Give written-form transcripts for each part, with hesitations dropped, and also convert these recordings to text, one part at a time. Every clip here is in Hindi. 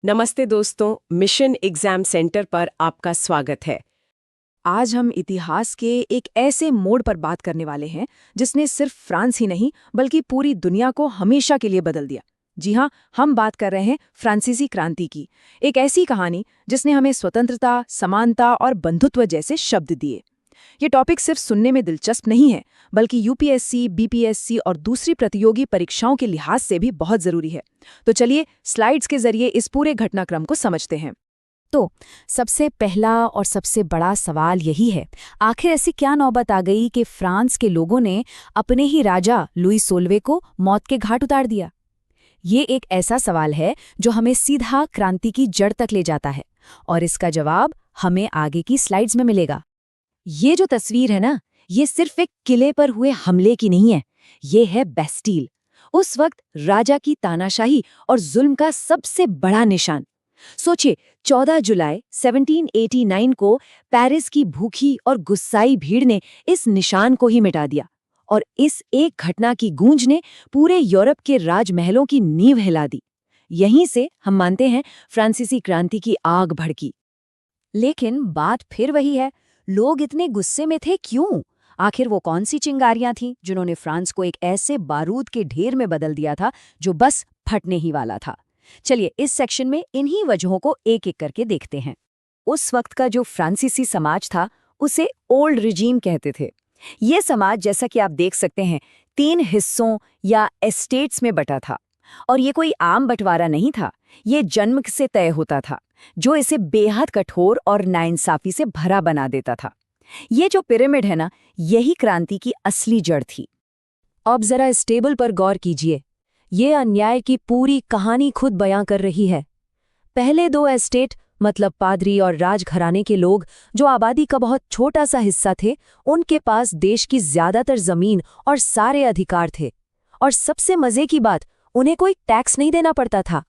नमस्ते दोस्तों, मिशन एग्जाम सेंटर पर आपका स्वागत है। आज हम इतिहास के एक ऐसे मोड़ पर बात करने वाले हैं जिसने सिर्फ फ्रांस ही नहीं बल्कि पूरी दुनिया को हमेशा के लिए बदल दिया। जी हाँ, हम बात कर रहे हैं फ्रांसीसी क्रांति की। एक ऐसी कहानी जिसने हमें स्वतंत्रता, समानता और बंधुत्व जैसे शब्द दिए। ये टॉपिक सिर्फ सुनने में दिलचस्प नहीं है, बल्कि यूपीएससी, बीपीएससी और दूसरी प्रतियोगी परीक्षाओं के लिहाज से भी बहुत जरूरी है। तो चलिए स्लाइड्स के जरिए इस पूरे घटनाक्रम को समझते हैं। तो सबसे पहला और सबसे बड़ा सवाल यही है, आखिर ऐसी क्या नौबत आ गई कि फ्रांस के लोगों ने अपने ही राजा लुई 16वें को मौत के घाट उतार दिया? ये एक ऐसा सवाल है जो हमें सीधा क्रांति की जड़ तक ले जाता है, और इसका जवाब हमें आगे की स्लाइड्स में मिलेगा। ये जो तस्वीर है ना, ये सिर्फ एक किले पर हुए हमले की नहीं है, ये है बेस्टील, उस वक्त राजा की तानाशाही और जुल्म का सबसे बड़ा निशान। सोचिए, 14 जुलाई 1789 को पेरिस की भूखी और गुस्साई भीड़ ने इस निशान को ही मिटा दिया, और इस एक घटना की गूंज ने पूरे यूरोप के राजमहलों की नींव हिला दी। यहीं से हम मानते हैं फ्रांसीसी क्रांति की आग भड़की। लेकिन बात फिर वही है, लोग इतने गुस्से में थे क्यों? आखिर वो कौन सी चिंगारियां थीं जिन्होंने फ्रांस को एक ऐसे बारूद के ढेर में बदल दिया था जो बस फटने ही वाला था? चलिए इस सेक्शन में इन्हीं वजहों को एक एक करके देखते हैं। उस वक्त का जो फ्रांसीसी समाज था उसे ओल्ड रिजीम कहते थे। ये समाज, जैसा कि आप देख सकते हैं, 3 हिस्सों या एस्टेट्स में बटा था। और ये कोई आम बंटवारा नहीं था, ये जन्म से तय होता था, जो इसे बेहद कठोर और नाइंसाफी से भरा बना देता था। ये जो पिरामिड है ना, यही क्रांति की असली जड़ थी। अब जरा इस टेबल पर गौर कीजिए, ये अन्याय की पूरी कहानी खुद बयां कर रही है। पहले 2 एस्टेट, मतलब पादरी और राजघराने के लोग, जो आबादी का बहुत छोटा सा हिस्सा थे, उनके पास देश की ज्यादातर जमीन और सारे अधिकार थे। और सबसे मजे की बात, उन्हें कोई टैक्स नहीं देना पड़ता था।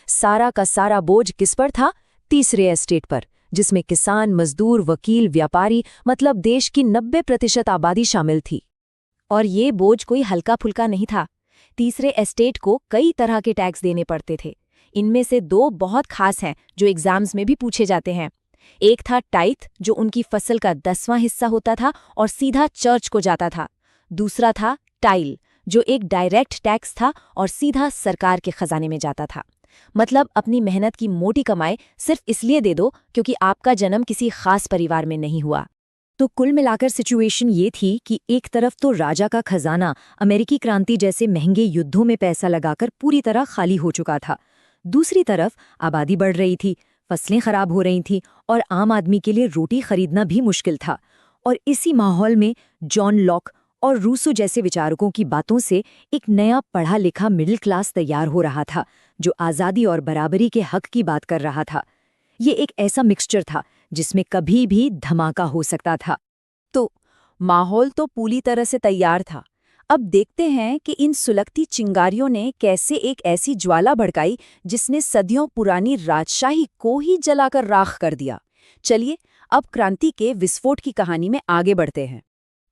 सारा का सारा बोझ किस पर था? तीसरे एस्टेट पर, जिसमें किसान, मजदूर, वकील, व्यापारी, मतलब देश की 90% आबादी शामिल थी। और ये बोझ कोई हल्का फुल्का नहीं था। तीसरे एस्टेट को कई तरह के टैक्स देने पड़ते थे। इनमें से 2 बहुत खास हैं जो एग्जाम्स में भी पूछे जाते हैं। एक था टाइथ, जो उनकी फसल का 10वां हिस्सा होता था और सीधा चर्च को जाता था। दूसरा था टाइल, जो एक डायरेक्ट टैक्स था और सीधा सरकार के खजाने में जाता था। मतलब अपनी मेहनत की मोटी कमाई सिर्फ इसलिए दे दो क्योंकि आपका जन्म किसी खास परिवार में नहीं हुआ। तो कुल मिलाकर सिचुएशन ये थी कि एक तरफ तो राजा का खजाना अमेरिकी क्रांति जैसे महंगे युद्धों में पैसा लगाकर पूरी तरह खाली हो चुका था। दूसरी तरफ आबादी बढ़ रही थी, फसलें खराब हो रही थीं और आम आदमी के लिए रोटी खरीदना भी मुश्किल था। और इसी माहौल में जॉन लॉक और रूसो जैसे विचारकों की बातों से एक नया पढ़ा लिखा मिडिल क्लास तैयार हो रहा था, जो आज़ादी और बराबरी के हक की बात कर रहा था। ये एक ऐसा मिक्सचर था जिसमें कभी भी धमाका हो सकता था। तो माहौल तो पूरी तरह से तैयार था। अब देखते हैं कि इन सुलगती चिंगारियों ने कैसे एक ऐसी ज्वाला भड़काई जिसने सदियों पुरानी राजशाही को ही जलाकर राख कर दिया। चलिए अब क्रांति के विस्फोट की कहानी में आगे बढ़ते हैं।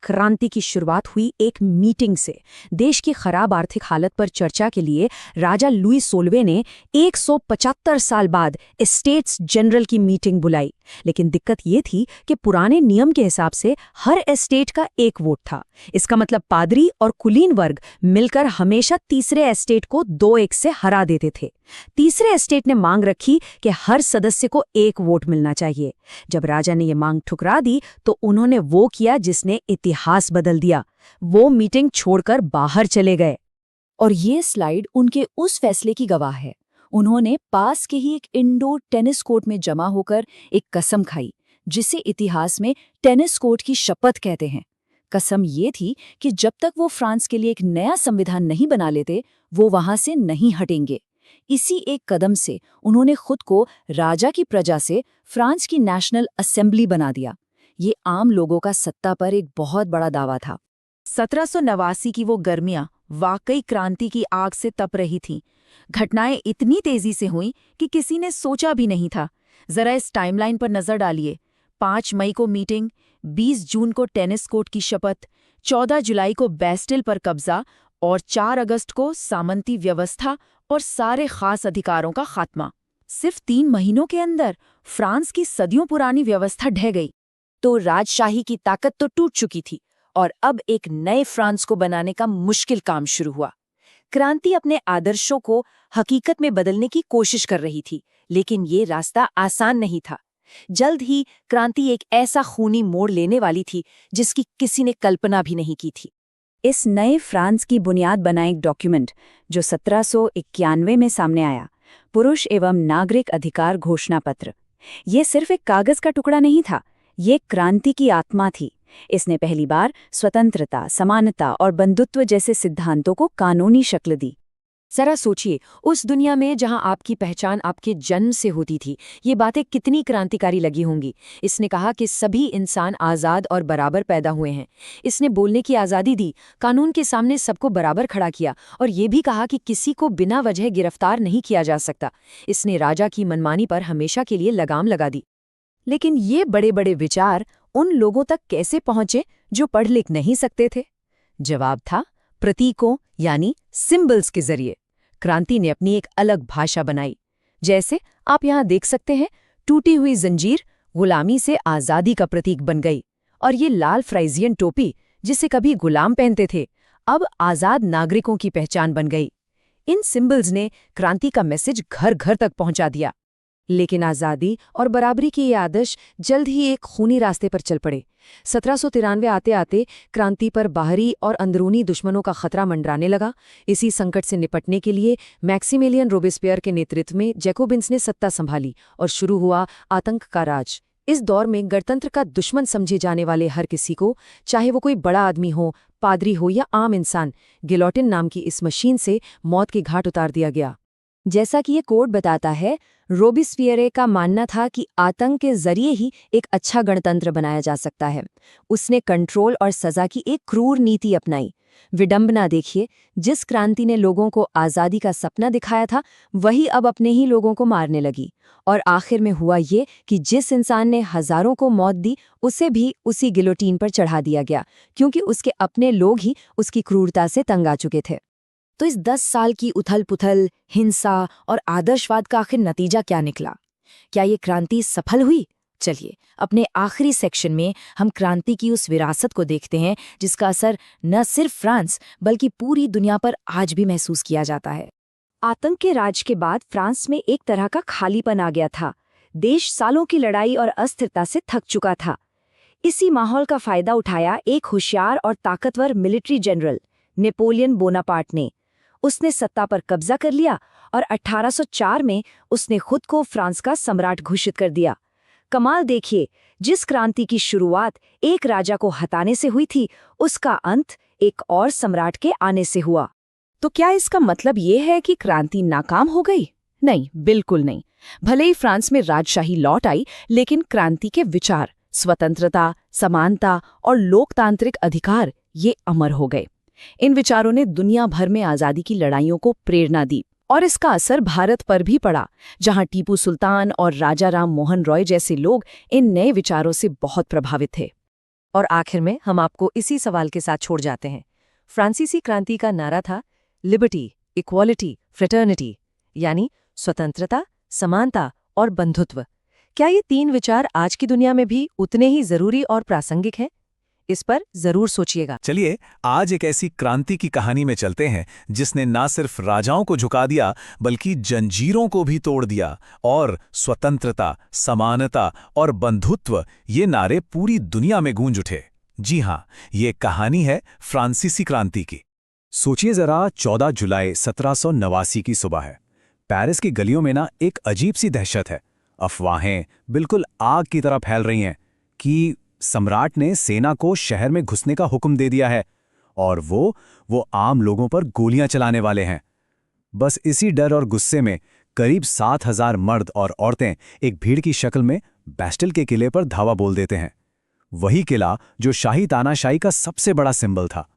क्रांति की शुरुआत हुई एक मीटिंग से। देश की खराब आर्थिक हालत पर चर्चा के लिए राजा लुई 16वें ने 175 साल बाद एस्टेट्स जनरल की मीटिंग बुलाई। लेकिन दिक्कत ये थी कि पुराने नियम के हिसाब से हर एस्टेट का एक वोट था। इसका मतलब पादरी और कुलीन वर्ग मिलकर हमेशा तीसरे एस्टेट को 2-1 से हरा देते थे। तीसरे एस्टेट ने मांग रखी कि हर सदस्य को 1 वोट मिलना चाहिए। जब राजा ने ये मांग ठुकरा दी तो उन्होंने वो किया जिसने इतिहास बदल दिया। वो मीटिंग छोड़कर बाहर चले गए। और ये स्लाइड उनके उस फैसले की गवाह है। उन्होंने पास के ही एक इंडोर टेनिस कोर्ट में जमा होकर एक कसम खाई, जिसे इतिहास में टेनिस कोर्ट की शपथ कहते हैं। कसम ये थी कि जब तक वो फ्रांस के लिए एक नया संविधान नहीं बना लेते, वो वहां से नहीं हटेंगे। इसी एक कदम से उन्होंने खुद को राजा की प्रजा से फ्रांस की नेशनल असेंबली बना दिया। ये आम लोगों का सत्ता पर एक बहुत बड़ा दावा था। 1789 की वो गर्मियां वाकई क्रांति की आग से तप रही थीं। घटनाएं इतनी तेजी से हुईं कि किसी ने सोचा भी नहीं था। जरा इस टाइमलाइन पर नजर डालिए। 5 मई को मीटिंग, 20 जून को टेनिस कोर्ट की शपथ, 14 जुलाई को बेस्टिल पर कब्जा और 4 अगस्त को सामंती व्यवस्था और सारे खास अधिकारों का खात्मा। सिर्फ 3 महीनों के अंदर फ्रांस की सदियों पुरानी व्यवस्था ढह गई। तो राजशाही की ताकत तो टूट चुकी थी और अब एक नए फ्रांस को बनाने का मुश्किल काम शुरू हुआ। क्रांति अपने आदर्शों को हकीकत में बदलने की कोशिश कर रही थी, लेकिन ये रास्ता आसान नहीं था। जल्द ही क्रांति एक ऐसा खूनी मोड़ लेने वाली थी जिसकी किसी ने कल्पना भी नहीं की थी। इस नए फ्रांस की बुनियाद बना एक डॉक्यूमेंट जो 1791 में सामने आया, पुरुष एवं नागरिक अधिकार घोषणा पत्र। ये सिर्फ एक कागज का टुकड़ा नहीं था, ये क्रांति की आत्मा थी। इसने पहली बार स्वतंत्रता, समानता और बंधुत्व जैसे सिद्धांतों को कानूनी शक्ल दी। जरा सोचिए, उस दुनिया में जहां आपकी पहचान आपके जन्म से होती थी, ये बातें कितनी क्रांतिकारी लगी होंगी। इसने कहा कि सभी इंसान आज़ाद और बराबर पैदा हुए हैं। इसने बोलने की आज़ादी दी, कानून के सामने सबको बराबर खड़ा किया और ये भी कहा कि किसी को बिना वजह गिरफ्तार नहीं किया जा सकता। इसने राजा की मनमानी पर हमेशा के लिए लगाम लगा दी। लेकिन ये बड़े बड़े विचार उन लोगों तक कैसे पहुंचे जो पढ़ लिख नहीं सकते थे? जवाब था प्रतीकों यानी सिंबल्स के जरिए। क्रांति ने अपनी एक अलग भाषा बनाई। जैसे आप यहाँ देख सकते हैं, टूटी हुई जंजीर गुलामी से आज़ादी का प्रतीक बन गई, और ये लाल फ्राइजियन टोपी जिसे कभी गुलाम पहनते थे, अब आज़ाद नागरिकों की पहचान बन गई। इन सिंबल्स ने क्रांति का मैसेज घर घर तक पहुंचा दिया। लेकिन आज़ादी और बराबरी के ये आदर्श जल्द ही एक खूनी रास्ते पर चल पड़े। 1793 आते आते क्रांति पर बाहरी और अंदरूनी दुश्मनों का खतरा मंडराने लगा। इसी संकट से निपटने के लिए मैक्सिमिलियन रोबेस्पियर के नेतृत्व में जैकोबिन्स ने सत्ता संभाली और शुरू हुआ आतंक का राज। इस दौर में गणतंत्र का दुश्मन समझे जाने वाले हर किसी को, चाहे वो कोई बड़ा आदमी हो, पादरी हो या आम इंसान, गिलोटिन नाम की इस मशीन से मौत के घाट उतार दिया गया। जैसा कि ये कोड बताता है, रोबेस्पियर का मानना था कि आतंक के जरिए ही एक अच्छा गणतंत्र बनाया जा सकता है। उसने कंट्रोल और सजा की एक क्रूर नीति अपनाई। विडंबना देखिए, जिस क्रांति ने लोगों को आज़ादी का सपना दिखाया था, वही अब अपने ही लोगों को मारने लगी। और आखिर में हुआ ये कि जिस इंसान ने हजारों को मौत दी, उसे भी उसी गिलोटीन पर चढ़ा दिया गया, क्योंकि उसके अपने लोग ही उसकी क्रूरता से तंग आ चुके थे। तो इस 10 साल की उथल-पुथल, हिंसा और आदर्शवाद का आखिर नतीजा क्या निकला? क्या ये क्रांति सफल हुई? चलिए, अपने आखिरी सेक्शन में हम क्रांति की उस विरासत को देखते हैं जिसका असर न सिर्फ फ्रांस बल्कि पूरी दुनिया पर आज भी महसूस किया जाता है। आतंक के राज के बाद फ्रांस में एक तरह का खालीपन आ गया था। देश सालों की लड़ाई और अस्थिरता से थक चुका था। इसी माहौल का फायदा उठाया एक होशियार और ताकतवर मिलिट्री जनरल नेपोलियन बोनापार्ट ने। उसने सत्ता पर कब्जा कर लिया और 1804 में उसने खुद को फ्रांस का सम्राट घोषित कर दिया। कमाल देखिए, जिस क्रांति की शुरुआत एक राजा को हटाने से हुई थी, उसका अंत एक और सम्राट के आने से हुआ। तो क्या इसका मतलब ये है कि क्रांति नाकाम हो गई? नहीं, बिल्कुल नहीं। भले ही फ्रांस में राजशाही लौट आई, लेकिन क्रांति के विचार, स्वतंत्रता, समानता और लोकतांत्रिक अधिकार ये अमर हो गए। इन विचारों ने दुनिया भर में आज़ादी की लड़ाइयों को प्रेरणा दी और इसका असर भारत पर भी पड़ा, जहां टीपू सुल्तान और राजा राम मोहन रॉय जैसे लोग इन नए विचारों से बहुत प्रभावित थे। और आखिर में हम आपको इसी सवाल के साथ छोड़ जाते हैं। फ्रांसीसी क्रांति का नारा था लिबर्टी, इक्वालिटी, फ्रेटर्निटी, यानी स्वतंत्रता, समानता और बंधुत्व। क्या ये 3 विचार आज की दुनिया में भी उतने ही जरूरी और प्रासंगिक हैं? इस पर जरूर सोचिएगा। चलिए, आज एक ऐसी क्रांति की कहानी में चलते हैं जिसने ना सिर्फ राजाओं को झुका दिया बल्कि जंजीरों को भी तोड़ दिया, और स्वतंत्रता, समानता और बंधुत्व ये नारे पूरी दुनिया में गूंज उठे। जी हाँ, ये कहानी है फ्रांसीसी क्रांति की। सोचिए जरा, 14 जुलाई 1789 की सुबह है। पेरिस की गलियों में ना एक अजीब सी दहशत है। अफवाहें बिल्कुल आग की तरह फैल रही हैं कि सम्राट ने सेना को शहर में घुसने का हुक्म दे दिया है और वो आम लोगों पर गोलियां चलाने वाले हैं। बस इसी डर और गुस्से में करीब 7,000 मर्द और औरतें एक भीड़ की शक्ल में बैस्टिल के किले पर धावा बोल देते हैं। वही किला जो शाही तानाशाही का सबसे बड़ा सिंबल था।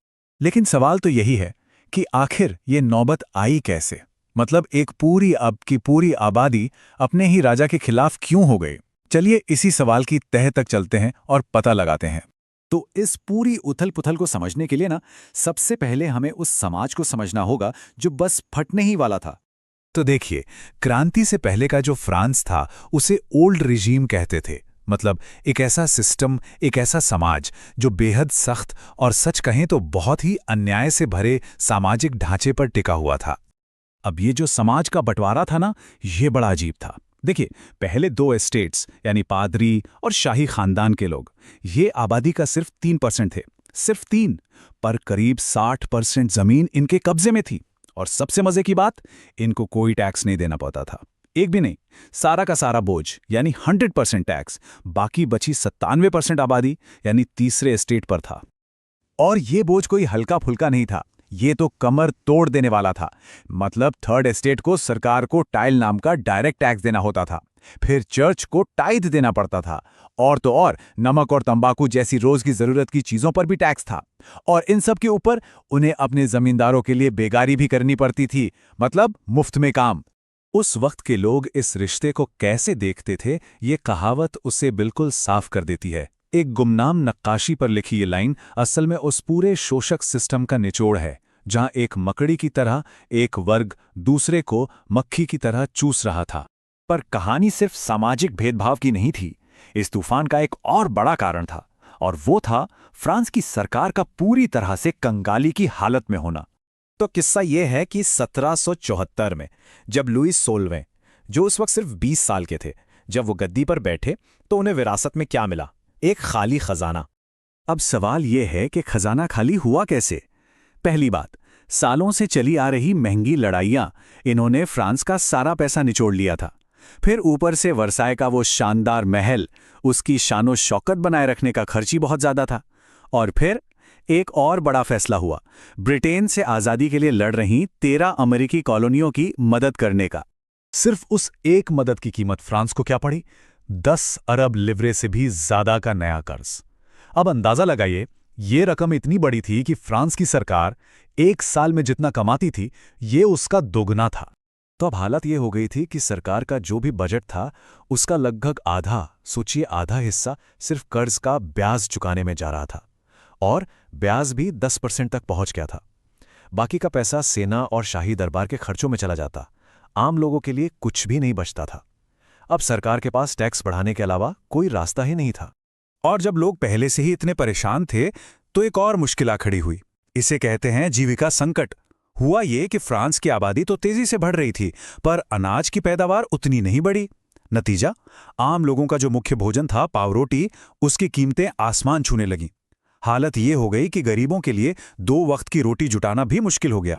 लेकिन सवाल तो यही है कि आखिर ये नौबत आई कैसे? मतलब एक पूरी आबादी अपने ही राजा के खिलाफ क्यों हो गई? चलिए इसी सवाल की तह तक चलते हैं और पता लगाते हैं। तो इस पूरी उथल-पुथल को समझने के लिए ना, सबसे पहले हमें उस समाज को समझना होगा जो बस फटने ही वाला था। तो देखिए, क्रांति से पहले का जो फ्रांस था उसे ओल्ड रिजीम कहते थे। मतलब एक ऐसा सिस्टम, एक ऐसा समाज जो बेहद सख्त और सच कहें तो बहुत ही अन्याय से भरे सामाजिक ढांचे पर टिका हुआ था। अब ये जो समाज का बंटवारा था ना, ये बड़ा अजीब था। देखिए, पहले 2 एस्टेट्स यानी पादरी और शाही खानदान के लोग, ये आबादी का सिर्फ 3% थे। सिर्फ 3, पर करीब 60% जमीन इनके कब्जे में थी। और सबसे मजे की बात, इनको कोई टैक्स नहीं देना पड़ता था, एक भी नहीं। सारा का सारा बोझ यानी 100% टैक्स बाकी बची 97% आबादी यानी तीसरे एस्टेट पर था। और ये बोझ कोई हल्का फुल्का नहीं था, ये तो कमर तोड़ देने वाला था। मतलब थर्ड एस्टेट को सरकार को टाइल नाम का डायरेक्ट टैक्स देना होता था, फिर चर्च को टाइथ देना पड़ता था, और तो और नमक और तंबाकू जैसी रोज की जरूरत की चीजों पर भी टैक्स था। और इन सब के ऊपर उन्हें अपने जमींदारों के लिए बेगारी भी करनी पड़ती थी, मतलब मुफ्त में काम। उस वक्त के लोग इस रिश्ते को कैसे देखते थे, ये कहावत उसे बिल्कुल साफ कर देती है। एक गुमनाम नक्काशी पर लिखी ये लाइन असल में उस पूरे शोषक सिस्टम का निचोड़ है, जहां एक मकड़ी की तरह एक वर्ग दूसरे को मक्खी की तरह चूस रहा था। पर कहानी सिर्फ सामाजिक भेदभाव की नहीं थी। इस तूफान का एक और बड़ा कारण था, और वो था फ्रांस की सरकार का पूरी तरह से कंगाली की हालत में होना। तो किस्सा ये है कि 1774 में जब लुईस 16वें, जो उस वक्त सिर्फ 20 साल के थे, जब वो गद्दी पर बैठे तो उन्हें विरासत में क्या मिला? एक खाली खजाना। अब सवाल ये है कि खजाना खाली हुआ कैसे? पहली बात, सालों से चली आ रही महंगी लड़ाइयां, इन्होंने फ्रांस का सारा पैसा निचोड़ लिया था। फिर ऊपर से वर्साय का वो शानदार महल, उसकी शानो शौकत बनाए रखने का खर्च ही बहुत ज्यादा था। और फिर एक और बड़ा फैसला हुआ, ब्रिटेन से आज़ादी के लिए लड़ रही 13 अमेरिकी कॉलोनियों की मदद करने का। सिर्फ उस एक मदद की कीमत फ्रांस को क्या पड़ी? 10 अरब लिवरे से भी ज्यादा का नया कर्ज। अब अंदाजा लगाइए, ये रकम इतनी बड़ी थी कि फ्रांस की सरकार एक साल में जितना कमाती थी, ये उसका दोगुना था। तो अब हालत ये हो गई थी कि सरकार का जो भी बजट था, उसका लगभग आधा, सोचिए आधा हिस्सा सिर्फ कर्ज का ब्याज चुकाने में जा रहा था, और ब्याज भी 10% तक पहुंच गया था। बाकी का पैसा सेना और शाही दरबार के खर्चों में चला जाता। आम लोगों के लिए कुछ भी नहीं बचता था। अब सरकार के पास टैक्स बढ़ाने के अलावा कोई रास्ता ही नहीं था। और जब लोग पहले से ही इतने परेशान थे, तो एक और मुश्किल आ खड़ी हुई। इसे कहते हैं जीविका संकट। हुआ ये कि फ्रांस की आबादी तो तेजी से बढ़ रही थी, पर अनाज की पैदावार उतनी नहीं बढ़ी। नतीजा, आम लोगों का जो मुख्य भोजन था, पावरोटी, उसकी कीमतें आसमान छूने लगीं। हालत ये हो गई कि गरीबों के लिए 2 वक्त की रोटी जुटाना भी मुश्किल हो गया।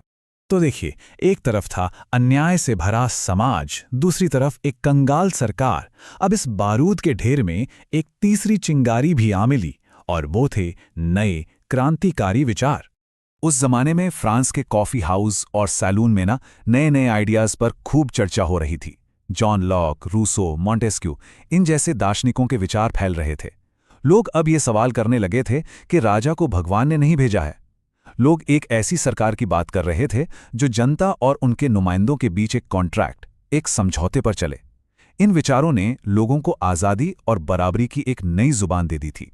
तो देखिए, एक तरफ था अन्याय से भरा समाज, दूसरी तरफ एक कंगाल सरकार। अब इस बारूद के ढेर में एक तीसरी चिंगारी भी आ मिली, और वो थे नए क्रांतिकारी विचार। उस जमाने में फ्रांस के कॉफी हाउस और सैलून में ना नए नए आइडियाज पर खूब चर्चा हो रही थी। जॉन लॉक, रूसो, मॉन्टेस्क्यू, इन जैसे दार्शनिकों के विचार फैल रहे थे। लोग अब ये सवाल करने लगे थे कि राजा को भगवान ने नहीं भेजा है। लोग एक ऐसी सरकार की बात कर रहे थे जो जनता और उनके नुमाइंदों के बीच एक कॉन्ट्रैक्ट, एक समझौते पर चले। इन विचारों ने लोगों को आज़ादी और बराबरी की एक नई जुबान दे दी थी।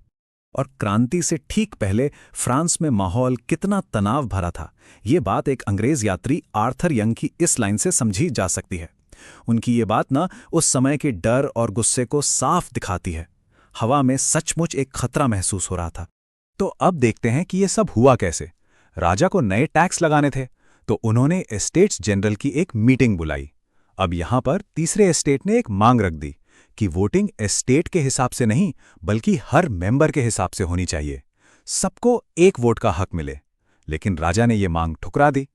और क्रांति से ठीक पहले फ्रांस में माहौल कितना तनाव भरा था, ये बात एक अंग्रेज यात्री आर्थर यंग की इस लाइन से समझी जा सकती है। उनकी ये बात ना उस समय के डर और गुस्से को साफ दिखाती है। हवा में सचमुच एक खतरा महसूस हो रहा था। तो अब देखते हैं कि ये सब हुआ कैसे। राजा को नए टैक्स लगाने थे, तो उन्होंने एस्टेट्स जनरल की एक मीटिंग बुलाई। अब यहां पर तीसरे एस्टेट ने एक मांग रख दी कि वोटिंग एस्टेट के हिसाब से नहीं, बल्कि हर मेंबर के हिसाब से होनी चाहिए। सबको एक वोट का हक मिले। लेकिन राजा ने ये मांग ठुकरा दी।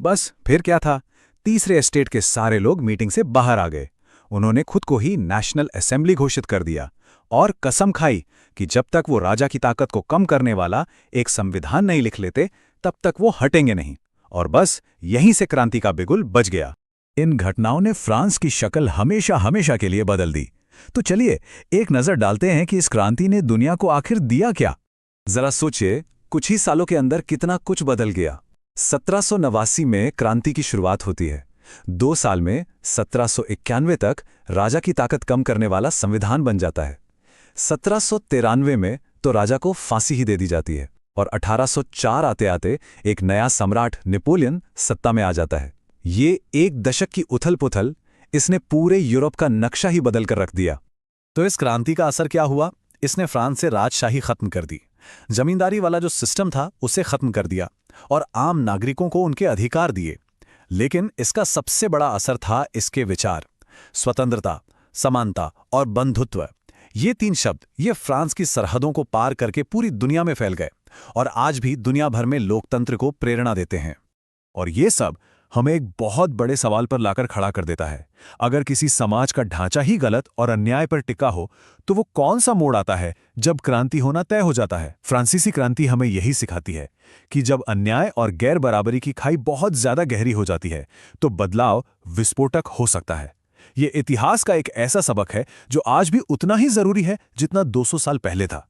बस फिर क्या था, तीसरे एस्टेट के सारे लोग मीटिंग से बाहर आ गए। उन्होंने खुद को ही नेशनल असेंबली घोषित कर दिया और कसम खाई कि जब तक वो राजा की ताकत को कम करने वाला एक संविधान नहीं लिख लेते, तब तक वो हटेंगे नहीं। और बस यहीं से क्रांति का बिगुल बज गया। इन घटनाओं ने फ्रांस की शक्ल हमेशा हमेशा के लिए बदल दी। तो चलिए एक नजर डालते हैं कि इस क्रांति ने दुनिया को आखिर दिया क्या। जरा सोचिए, कुछ ही सालों के अंदर कितना कुछ बदल गया। 1789 में क्रांति की शुरुआत होती है। 2 साल में 1791 तक राजा की ताकत कम करने वाला संविधान बन जाता है। 1793 में तो राजा को फांसी ही दे दी जाती है, और 1804 आते आते एक नया सम्राट नेपोलियन सत्ता में आ जाता है। ये एक दशक की उथल-पुथल इसने पूरे यूरोप का नक्शा ही बदल कर रख दिया। तो इस क्रांति का असर क्या हुआ? इसने फ्रांस से राजशाही खत्म कर दी, जमींदारी वाला जो सिस्टम था उसे खत्म कर दिया और आम नागरिकों को उनके अधिकार दिए। लेकिन इसका सबसे बड़ा असर था इसके विचार, स्वतंत्रता, समानता और बंधुत्व। ये 3 शब्द ये फ्रांस की सरहदों को पार करके पूरी दुनिया में फैल गए और आज भी दुनिया भर में लोकतंत्र को प्रेरणा देते हैं। और ये सब हमें एक बहुत बड़े सवाल पर लाकर खड़ा कर देता है। अगर किसी समाज का ढांचा ही गलत और अन्याय पर टिका हो तो वो कौन सा मोड़ आता है जब क्रांति होना तय हो जाता है? फ्रांसीसी क्रांति हमें यही सिखाती है कि जब अन्याय और गैर बराबरी की खाई बहुत ज्यादा गहरी हो जाती है तो बदलाव विस्फोटक हो सकता है। ये इतिहास का एक ऐसा सबक है जो आज भी उतना ही जरूरी है जितना 200 साल पहले था।